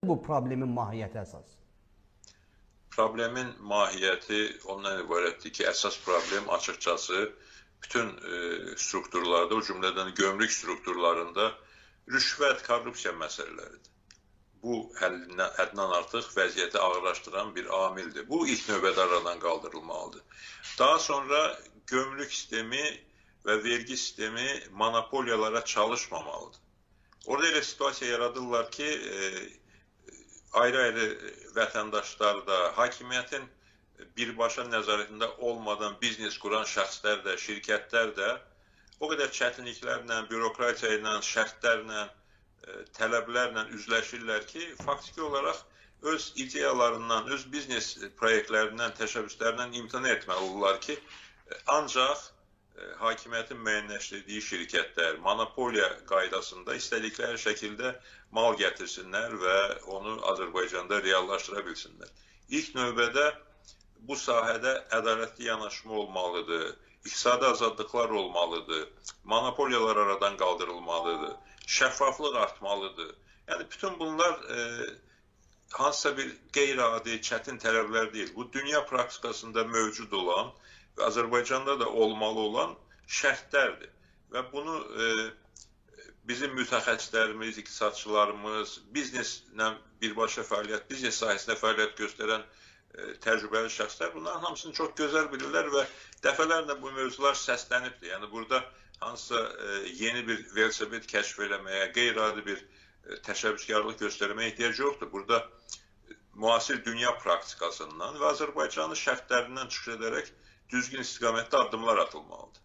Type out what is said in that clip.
bu problemin mahiyyəti əsas? Problemin mahiyyəti ondan ibarətdir ki, əsas problem açıqcası bütün strukturlarda, o cümlədən gömrük strukturlarında rüşvət, korrupsiya məsələləridir. Bu, həddindən artıq vəziyyəti ağırlaşdıran bir amildir. Bu, ilk növbədə aradan qaldırılmalıdır. Daha sonra gömrük sistemi və vergi sistemi monopoliyalara çalışmamalıdır. Orada elə situasiya yaradırlar ki, ayrı-ayrı vətəndaşlar da, hakimiyyətin birbaşa nəzarətində olmadan biznes quran şəxslər də, şirkətlər də o qədər çətinliklərlə, bürokratiya ilə, şərtlərlə, tələblərlə üzləşirlər ki, faktiki olaraq öz ideyalarından, öz biznes proyektlərindən, təşəbbüslərindən imtina etməli olurlar ki, ancaq hakimiyyətin müəyyənləşdirdiyi şirkətlər monopoliya qaydasında istədikləri şəkildə mal gətirsinlər və onu Azərbaycanda reallaşdıra bilsinlər. İlk növbədə bu sahədə ədalətli yanaşma olmalıdır, iqtisadi azadlıqlar olmalıdır, monopoliyalar aradan qaldırılmalıdır, şəffaflıq artmalıdır. Yəni, bütün bunlar hansısa bir qeyri-adi, çətin tələblər deyil. Bu, dünya praktikasında mövcud olan və Azərbaycanda da olmalı olan şərtlərdir. Və bunu bizim mütəxəssislərimiz, iqtisadçılarımız, bizneslə birbaşa fəaliyyət, biznes sahəsində fəaliyyət göstərən təcrübəli şəxslər bunların hamısını çox gözəl bilirlər və dəfələrlə bu mövzular səslənibdir. Yəni, burada hansısa yeni bir velosiped kəşf eləməyə, qeyri-adi bir təşəbbüskarlıq göstərməyə ehtiyac yoxdur. Burada müasir dünya praktikasından və Azərbaycanın şərtlərindən çıxış edərək düzgün istiqamətdə addımlar atılmalıdır.